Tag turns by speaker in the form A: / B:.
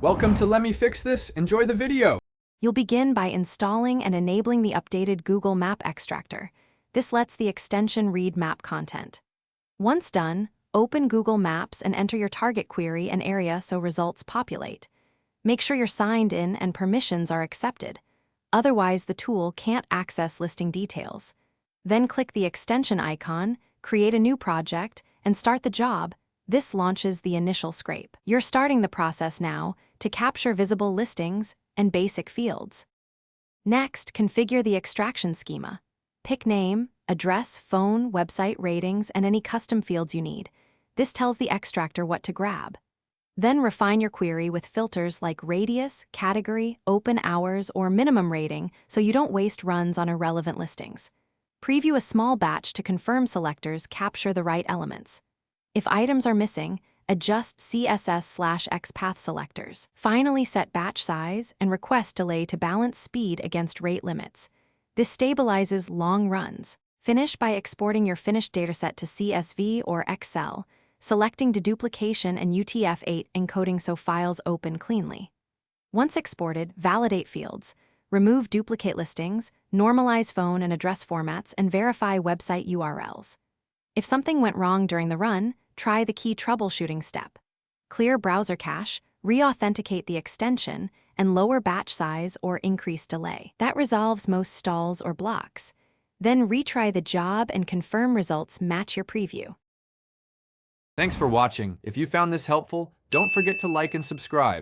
A: Welcome to Let Me Fix This. Enjoy the video.
B: You'll begin by installing and enabling the updated Google Map Extractor. This lets the extension read map content. Once done, open Google Maps and enter your target query and area so results populate. Make sure you're signed in and permissions are accepted. Otherwise, the tool can't access listing details. Then click the extension icon, create a new project, and start the job. This launches the initial scrape. You're starting the process now to capture visible listings and basic fields. Next, configure the extraction schema. Pick name, address, phone, website ratings, and any custom fields you need. This tells the extractor what to grab. Then refine your query with filters like radius, category, open hours, or minimum rating so you don't waste runs on irrelevant listings. Preview a small batch to confirm selectors capture the right elements. If items are missing, adjust CSS/XPath selectors. Finally, set batch size and request delay to balance speed against rate limits. This stabilizes long runs. Finish by exporting your finished dataset to CSV or Excel, selecting deduplication and UTF-8 encoding so files open cleanly. Once exported, validate fields, remove duplicate listings, normalize phone and address formats, and verify website URLs. If something went wrong during the run, try the key troubleshooting step. Clear browser cache, re-authenticate the extension, and lower batch size or increase delay. That resolves most stalls or blocks. Then retry the job and confirm results match your preview.
A: Thanks for watching. If you found this helpful, don't forget to like and subscribe.